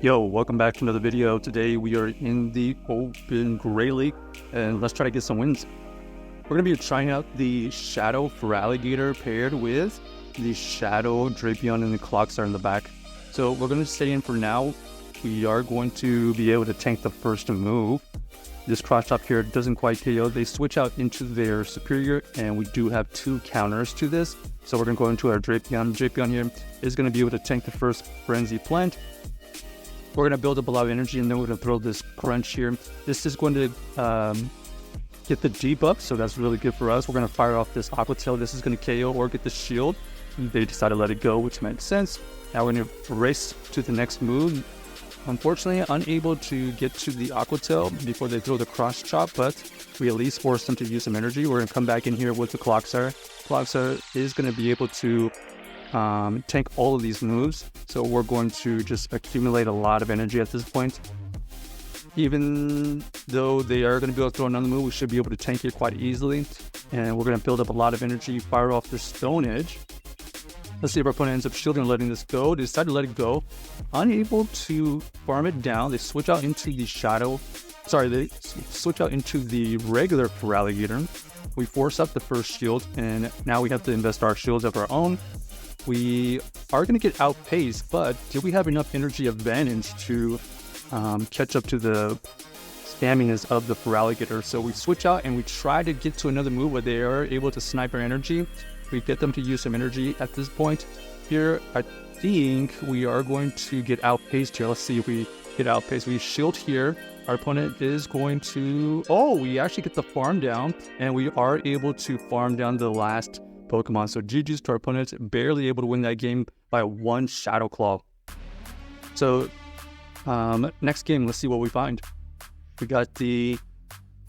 Yo, welcome back to another video. Today we are in the Open Gray League and let's try to get some wins. We're going to be trying out the Shadow Feraligatr paired with the Shadow Drapion and the Clodsire in the back. So we're going to stay in for now. We are going to be able to tank the first move. This cross chop here doesn't quite KO. They switch out into their superior and we do have two counters to this. So we're going to go into our Drapion. Drapion here is going to be able to tank the first Frenzy Plant. We're going to build up a lot of energy and then we're going to throw this Crunch here. This is going to get the debuff, so that's really good for us. We're going to fire off this Aqua Tail. This is going to KO or get the shield. They decided to let it go, which made sense. Now we're going to race to the next move. Unfortunately, unable to get to the Aqua Tail before they throw the Cross Chop, but we at least forced them to use some energy. We're going to come back in here with the Clodsire. Clodsire is going to be able to tank all of these moves, so we're going to just accumulate a lot of energy at this point. Even though they are going to be able to throw another move, we should be able to tank it quite easily, and we're going to build up a lot of energy, fire off the Stone Edge. Let's see if our opponent ends up shielding and letting this go. They decide to let it go, unable to farm it down. They switch out into the they switch out into the regular Feraligatr. We force up the first shield, and now we have to invest our shields of our own. We are going to get outpaced, but do we have enough energy advantage to catch up to the stamminas of the Feraligatr? So we switch out and we try to get to another move where they are able to snipe our energy. We get them to use some energy at this point. Here, I think we are going to get outpaced here. Let's see if we get outpaced. We shield here. Our opponent is going to... Oh, we actually get the farm down, and we are able to farm down the last Pokemon. So GG's to our opponents, barely able to win that game by one Shadow Claw. So next game, let's see what we find. We got the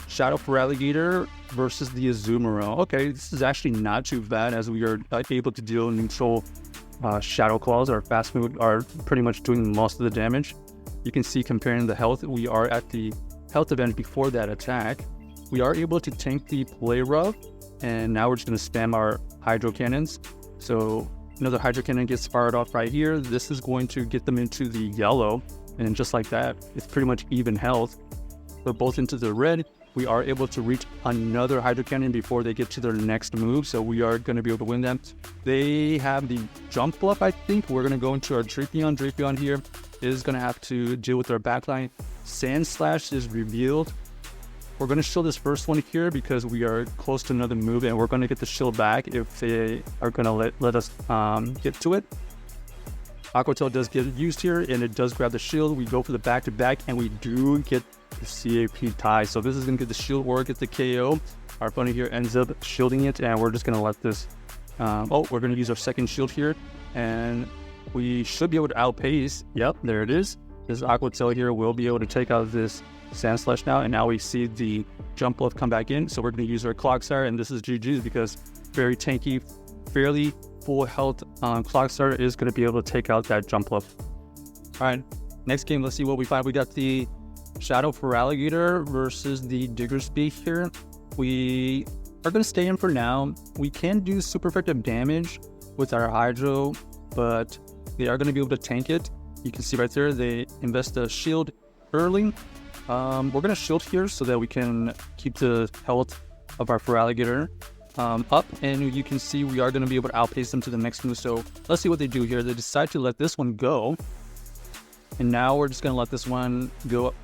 Shadow Feraligatr versus the Azumarill. Okay, this is actually not too bad as we are able to deal neutral Shadow Claws. Our fast move are pretty much doing most of the damage. You can see comparing the health, we are at the health advantage before that attack. We are able to tank the Play Rough, and now we're just going to spam our Hydro Cannons. So another Hydro Cannon gets fired off right here. This is going to get them into the yellow, and just like that, it's pretty much even health. But both into the red, we are able to reach another Hydro Cannon before they get to their next move, so we are going to be able to win them. They have the jump bluff, I think. We're going to go into our Drapion. Drapion here is going to have to deal with our backline. Sand Slash is revealed. We're going to shield this first one here because we are close to another move, and we're going to get the shield back if they are going to let us get to it. Aqua Tail does get used here, and it does grab the shield. We go for the back-to-back, and we do get the CAP tie. So this is going to get the shield or get the KO. Our opponent here ends up shielding it, and we're just going to let this... we're going to use our second shield here, and we should be able to outpace. Yep, there it is. This Aqua Tail here will be able to take out this Sand Slash now, and now we see the jump bluff come back in. So we're going to use our Clodsire, and this is GG's because very tanky, fairly full health Clodsire is going to be able to take out that jump bluff. All right, next game, let's see what we find. We got the Shadow Feraligatr versus the Diggersby here. We are going to stay in for now. We can do super effective damage with our Hydro, but they are going to be able to tank it. You can see right there, they invest a shield early. We're going to shield here so that we can keep the health of our Feraligatr up, and you can see we are going to be able to outpace them to the next move. So let's see what they do here. They decide to let this one go, and now we're just going to let this one go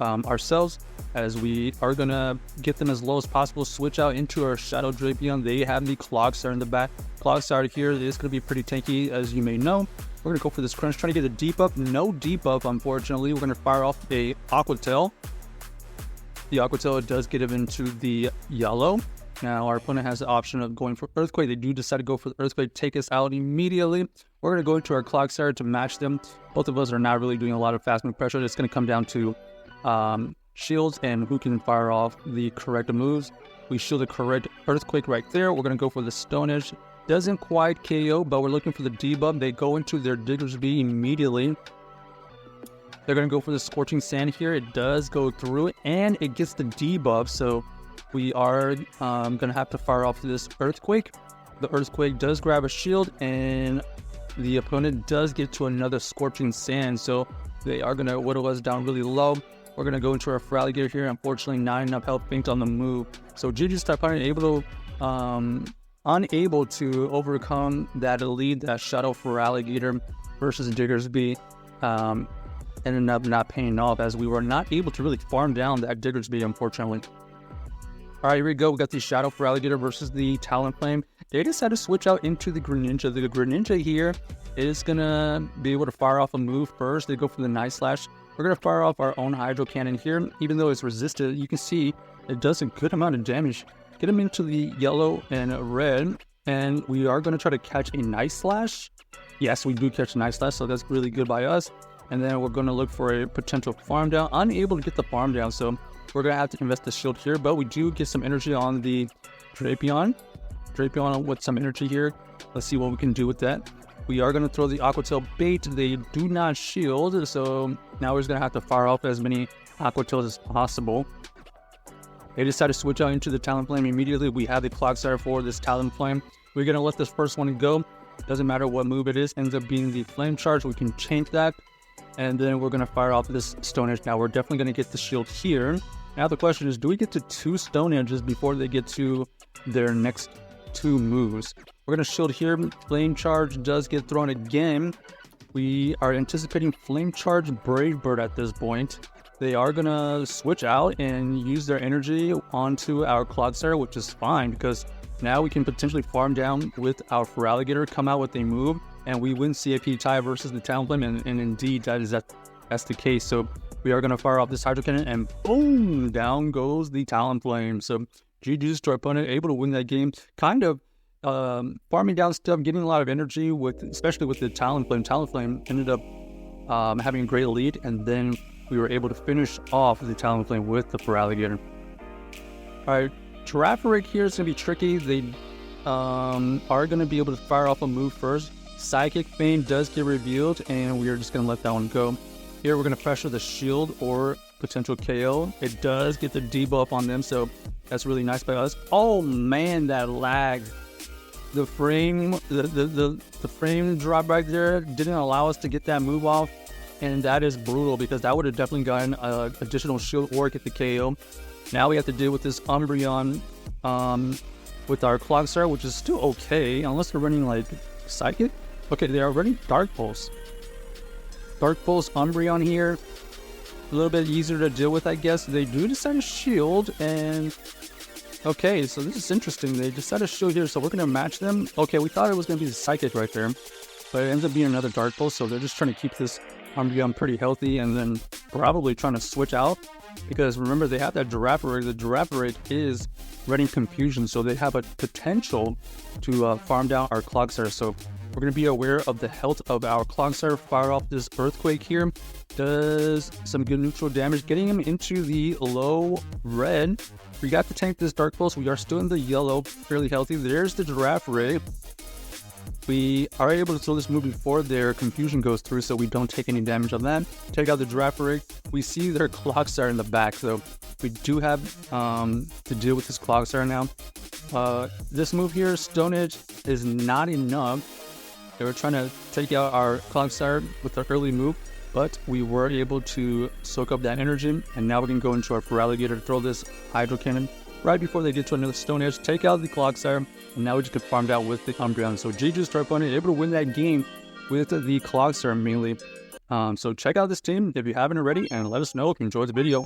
ourselves, as we are going to get them as low as possible. Switch out into our Shadow Drapion. They have the Clodsire in the back. Clodsire here is going to be pretty tanky, as you may know. We're going to go for this Crunch, trying to get a debuff. No debuff, unfortunately. We're going to fire off a Aqua Tail. The Aqua Tail does get him into the yellow. Now our opponent has the option of going for Earthquake. They do decide to go for the Earthquake, take us out immediately. We're going to go into our Clodsire to match them. Both of us are not really doing a lot of fast move pressure. It's going to come down to shields and who can fire off the correct moves. We shield the correct Earthquake right there. We're going to go for the Stone Edge. Doesn't quite KO, but we're looking for the debuff. They go into their Diggersby immediately. They're going to go for the Scorching Sand here. It does go through, and it gets the debuff, so we are going to have to fire off this Earthquake. The Earthquake does grab a shield, and the opponent does get to another Scorching Sand. So They are going to whittle us down really low. We're going to go into our Feraligatr here. Unfortunately, not enough health banked on the move. So GG's type unable to overcome that lead, that Shadow Feraligatr versus Diggersby. Ended up not paying off as we were not able to really farm down that Diggersby, unfortunately. All right, here we go. We got the Shadow Feraligatr versus the Talonflame. They decided to switch out into the Greninja. The Greninja here is going to be able to fire off a move first. They go for the Night Slash. We're going to fire off our own Hydro Cannon here. Even though it's resisted, you can see it does a good amount of damage. Get him into the yellow and red. And we are going to try to catch a Night Slash. Yes, we do catch a Night Slash, so that's really good by us. And then we're going to look for a potential farm down. Unable to get the farm down, so we're going to have to invest the shield here. But we do get some energy on the Drapion with some energy here. Let's see what we can do with that. We are going to throw the Aqua Tail bait. They do not shield, so now we're just going to have to fire off as many Aqua Tails as possible. They decide to switch out into the Talonflame immediately. We have the Clodsire for this Talonflame. We're going to let this first one go. Doesn't matter what move it is. Ends up being the Flame Charge. We can change that. And then we're going to fire off this Stone Edge. Now we're definitely going to get the shield here. Now the question is, do we get to 2 Stone Edges before they get to their next 2 moves? We're going to shield here. Flame Charge does get thrown again. We are anticipating Flame Charge Brave Bird at this point. They are going to switch out and use their energy onto our Clodsire, which is fine because now we can potentially farm down with our Feraligatr, come out with a move, and we win CAP tie versus the Talonflame, and indeed that's the case. So we are going to fire off this Hydro Cannon, and boom, down goes the Talonflame. So GG's to our opponent, able to win that game. Kind of farming down stuff, getting a lot of energy, especially with the Talonflame. Talonflame ended up having a great lead, and then we were able to finish off the Talonflame with the Feraligatr. All right, Girafarig here is going to be tricky. They are going to be able to fire off a move first. Psychic Feign does get revealed, and we are just going to let that one go. Here, we're going to pressure the shield or potential KO. It does get the debuff on them, so that's really nice by us. Oh man, that lag. The frame drop right there didn't allow us to get that move off, and that is brutal because that would have definitely gotten additional shield or get the KO. Now we have to deal with this Umbreon with our Clodsire, which is still okay, unless they're running like Psychic. Okay, they are running Dark Pulse. Dark Pulse Umbreon here. A little bit easier to deal with, I guess. They do decide to shield, and okay, so this is interesting. They decided to shield here, so we're going to match them. Okay, we thought it was going to be the Psychic right there, but it ends up being another Dark Pulse, so they're just trying to keep this Umbreon pretty healthy, and then probably trying to switch out, because remember, they have that Girafarig. The Girafarig is running Confusion, so they have a potential to farm down our Clodsire, so we're going to be aware of the health of our Clodsire. Fire off this Earthquake here. Does some good neutral damage, getting him into the low red. We got to tank this Dark Pulse. We are still in the yellow, fairly healthy. There's the Girafarig. We are able to throw this move before their Confusion goes through, so we don't take any damage on that. Take out the Girafarig. We see their Clodsire in the back, so we do have to deal with this Clodsire now. This move here, Stone Edge, is not enough. They were trying to take out our Clodsire with the early move, but we were able to soak up that energy, and now we can go into our Feraligatr, throw this Hydro Cannon right before they get to another Stone Edge, take out the Clodsire, and now we just get farmed out with the Umbreon. So GG's to our opponent, able to win that game with the Clodsire mainly. So check out this team if you haven't already, and let us know if you enjoyed the video.